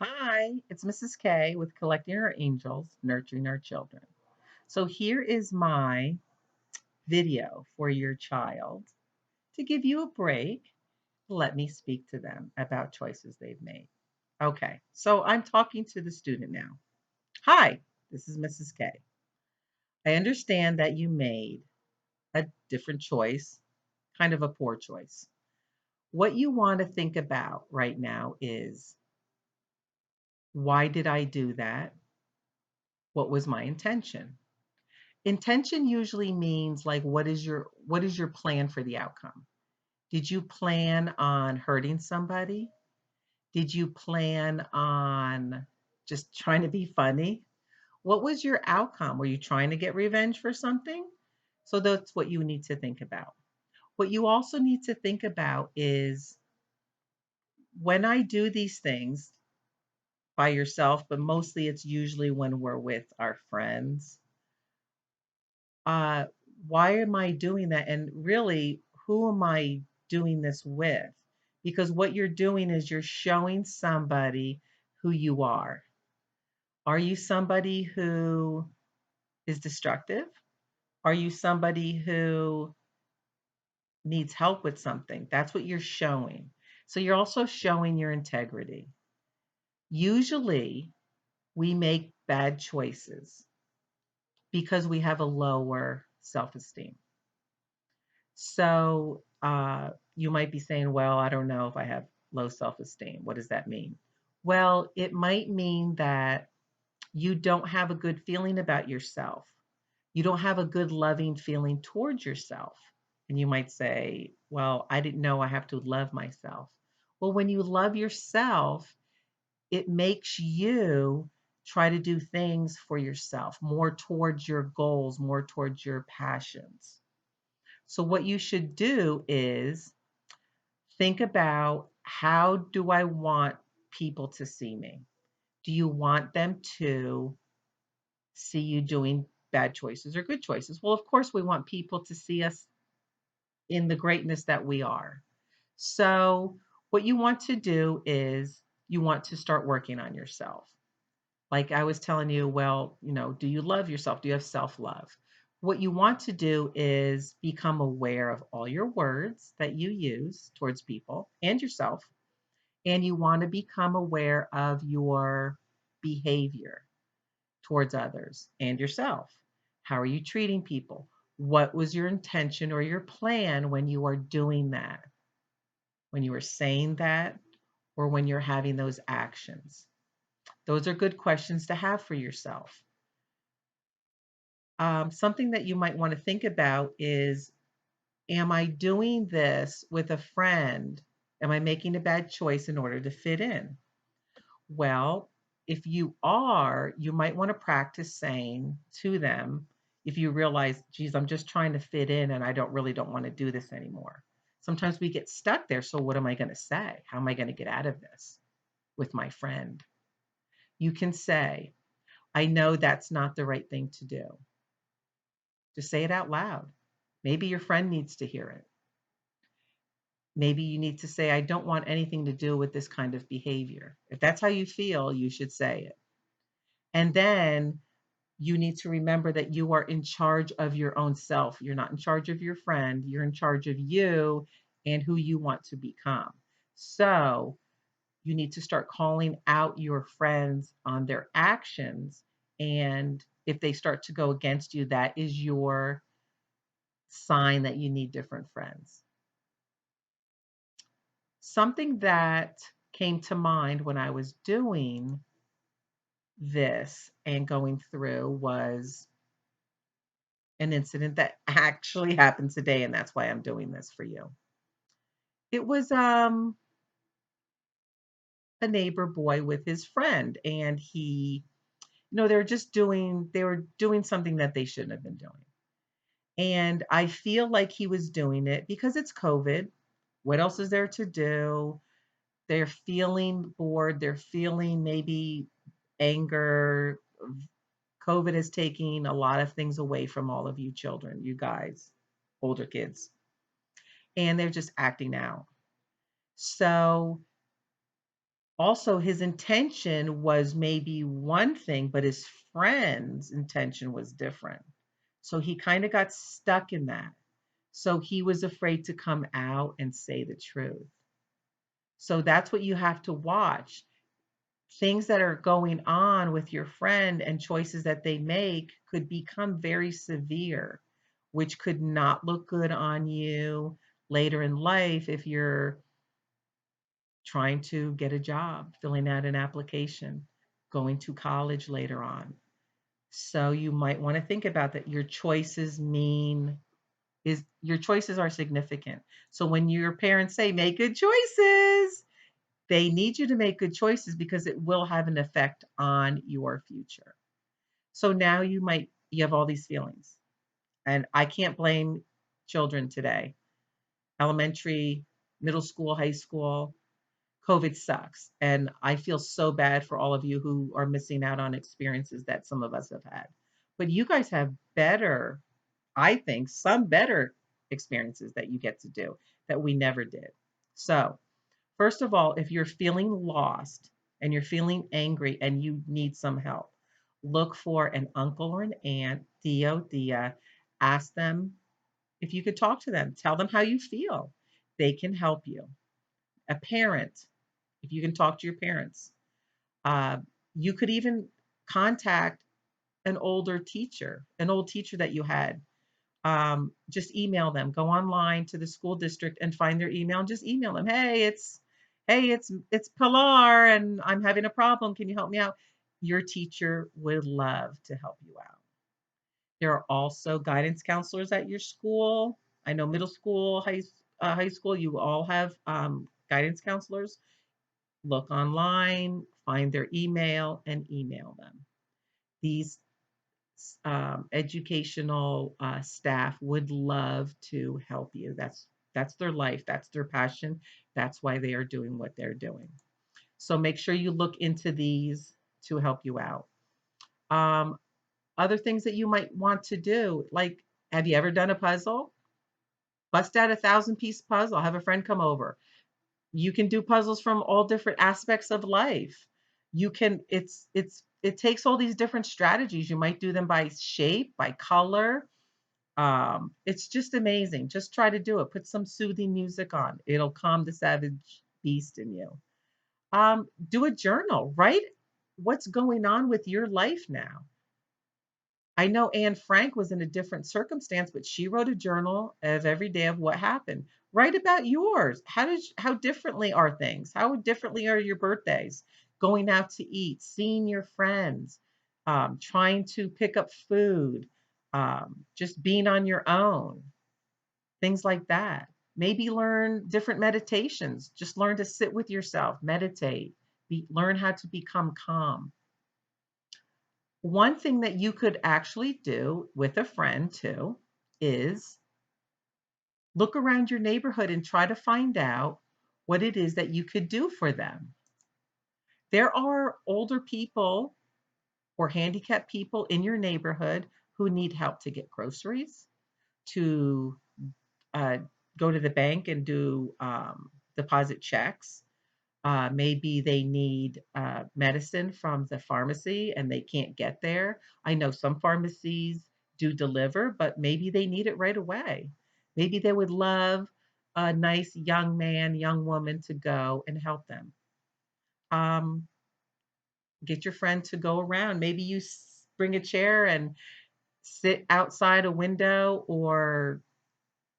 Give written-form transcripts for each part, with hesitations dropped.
Hi, it's Mrs. K with Collecting Our Angels, Nurturing Our Children. So here is my video for your child to give you a break. Let me speak to them about choices they've made. Okay, so I'm talking to the student now. Hi, this is Mrs. K. I understand that you made a different choice, kind of a poor choice. What you want to think about right now is, why did I do that? What was my intention? Intention usually means, like, what is your plan for the outcome? Did you plan on hurting somebody? Did you plan on just trying to be funny? What was your outcome? Were you trying to get revenge for something? So that's what you need to think about. What you also need to think about is, when I do these things by yourself, but mostly it's usually when we're with our friends, uh, why am I doing that? And really, who am I doing this with? Because what you're doing is you're showing somebody who you are. Are you somebody who is destructive? Are you somebody who needs help with something? That's what you're showing. So you're also showing your integrity. Usually, we make bad choices because we have a lower self esteem. So you might be saying, well, I don't know if I have low self esteem. What does that mean? Well, it might mean that you don't have a good feeling about yourself. You don't have a good loving feeling towards yourself. And you might say, well, I didn't know I have to love myself. Well, when you love yourself, it makes you try to do things for yourself, more towards your goals, more towards your passions. So, what you should do is think about, how do I want people to see me? Do you want them to see you doing bad choices or good choices? Well, of course, we want people to see us in the greatness that we are. So, what you want to do is you want to start working on yourself. Like I was telling you, well, do you love yourself? Do you have self love? What you want to do is become aware of all your words that you use towards people and yourself. And you want to become aware of your behavior towards others and yourself. How are you treating people? What was your intention or your plan when you are doing that? When you are saying that, or when you're having those actions? Those are good questions to have for yourself. Something that you might want to think about is, am I doing this with a friend? Am I making a bad choice in order to fit in? Well, if you are, you might want to practice saying to them, if you realize, geez, I'm just trying to fit in and I don't want to do this anymore. Sometimes we get stuck there. So, what am I going to say? How am I going to get out of this with my friend? You can say, I know that's not the right thing to do. Just say it out loud. Maybe your friend needs to hear it. Maybe you need to say, I don't want anything to do with this kind of behavior. If that's how you feel, you should say it. And then you need to remember that you are in charge of your own self. You're not in charge of your friend. You're in charge of you and who you want to become. So you need to start calling out your friends on their actions. And if they start to go against you, that is your sign that you need different friends. Something that came to mind when I was doing this and going through was an incident that actually happened today, and that's why I'm doing this for you. It was a neighbor boy with his friend, and they were doing something that they shouldn't have been doing. And I feel like he was doing it because it's COVID. What else is there to do? They're feeling bored, they're feeling maybe anger. COVID is taking a lot of things away from all of you children, you guys, older kids, and they're just acting out. So Also, his intention was maybe one thing, but his friend's intention was different. So he kind of got stuck in that. So he was afraid to come out and say the truth. So that's what you have to watch. Things that are going on with your friend and choices that they make could become very severe, which could not look good on you later in life if you're trying to get a job, filling out an application, going to college later on. So you might want to think about that. Your choices are significant. So when your parents say make good choices, they need you to make good choices because it will have an effect on your future. So now you have all these feelings. And I can't blame children today. Elementary, middle school, high school, COVID sucks. And I feel so bad for all of you who are missing out on experiences that some of us have had. But you guys have better, I think, some better experiences that you get to do that we never did. So, first of all, if you're feeling lost and you're feeling angry and you need some help, look for an uncle or an aunt, Theo, Thea. Ask them if you could talk to them. Tell them how you feel. They can help you. A parent, if you can talk to your parents. Uh, you could even contact an old teacher that you had. Just email them. Go online to the school district and find their email and just email them. Hey, it's Pilar, and I'm having a problem. Can you help me out? Your teacher would love to help you out. There are also guidance counselors at your school. I know middle school, high school, you all have guidance counselors. Look online, find their email, and email them. These educational staff would love to help you. That's their life. That's their passion. That's why they are doing what they're doing. So make sure you look into these to help you out. Um, Other things that you might want to do, like, have you ever done a puzzle? Bust out a 1,000-piece puzzle. Have a friend come over. You can do puzzles from all different aspects of life. You can it takes all these different strategies. You might do them by shape, by color. It's just amazing. Just try to do it. Put some soothing music on. It'll calm the savage beast in you. Do a journal. Write what's going on with your life now. I know Anne Frank was in a different circumstance, but she wrote a journal of every day of what happened. Write about yours. How differently are things? How differently are your birthdays? Going out to eat, seeing your friends, trying to pick up food, just being on your own, things like that. Maybe learn different meditations. Just learn to sit with yourself, meditate, learn how to become calm. One thing that you could actually do with a friend too is look around your neighborhood and try to find out what it is that you could do for them. There are older people or handicapped people in your neighborhood who need help to get groceries, to uh, go to the bank and do deposit checks. Maybe they need medicine from the pharmacy and they can't get there. I know some pharmacies do deliver, but maybe they need it right away. Maybe they would love a nice young man, young woman to go and help them. Um, get your friend to go around. Maybe you bring a chair and sit outside a window or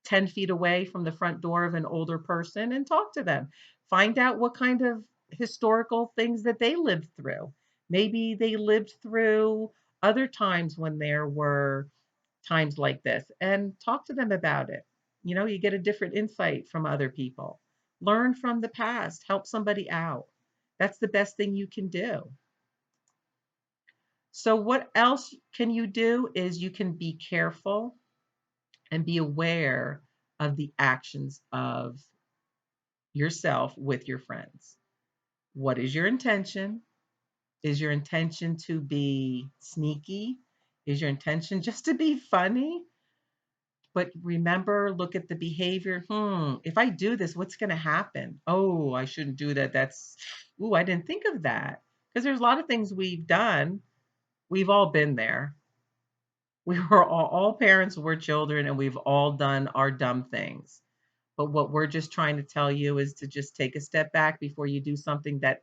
10 feet away from the front door of an older person and talk to them. Find out what kind of historical things that they lived through. Maybe they lived through other times when there were times like this and talk to them about it. You get a different insight from other people. Learn from the past, help somebody out. That's the best thing you can do. So, what else can you do is you can be careful and be aware of the actions of yourself with your friends. What is your intention? Is your intention to be sneaky? Is your intention just to be funny? But remember, look at the behavior. If I do this, what's going to happen? Oh, I shouldn't do that. I didn't think of that. Because there's a lot of things we've done. We've all been there. We were all parents were children, and we've all done our dumb things. But what we're just trying to tell you is to just take a step back before you do something that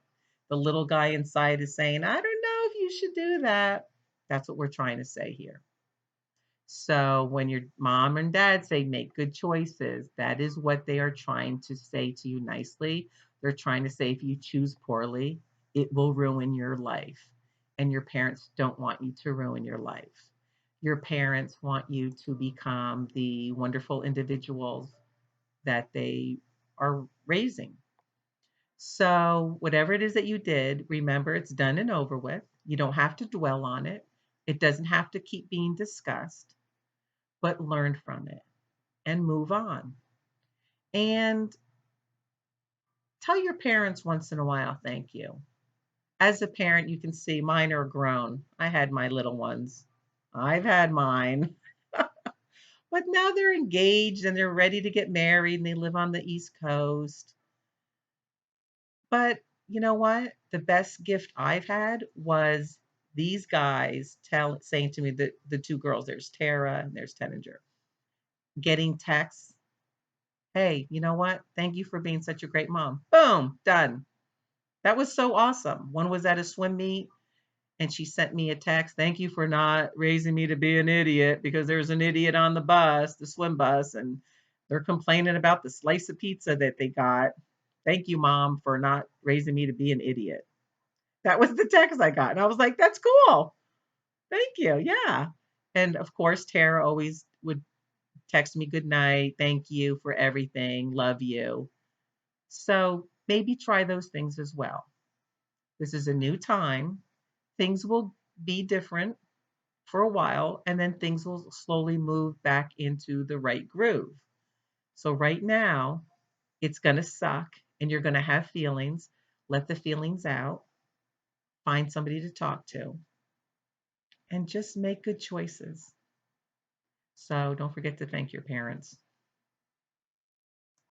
the little guy inside is saying, I don't know if you should do that. That's what we're trying to say here. So when your mom and dad say make good choices, that is what they are trying to say to you nicely. They're trying to say if you choose poorly, it will ruin your life. And your parents don't want you to ruin your life. Your parents want you to become the wonderful individuals that they are raising. So, whatever it is that you did, remember it's done and over with. You don't have to dwell on it. It doesn't have to keep being discussed, but learn from it and move on. And tell your parents once in a while, thank you. As a parent, you can see mine are grown. I had my little ones. I've had mine. But now they're engaged and they're ready to get married and they live on the East Coast. But you know what? The best gift I've had was these guys saying to me, the two girls, there's Tara and there's Tenninger, getting texts. Hey, you know what? Thank you for being such a great mom. Boom, done. That was so awesome. One was at a swim meet and she sent me a text. Thank you for not raising me to be an idiot because there's an idiot on the bus, the swim bus, and they're complaining about the slice of pizza that they got. Thank you, mom, for not raising me to be an idiot. That was the text I got. And I was like, that's cool. Thank you. Yeah. And of course, Tara always would text me good night. Thank you for everything. Love you. So maybe try those things as well. This is a new time. Things will be different for a while, and then things will slowly move back into the right groove. So, right now, it's going to suck and you're going to have feelings. Let the feelings out, find somebody to talk to, and just make good choices. So, don't forget to thank your parents.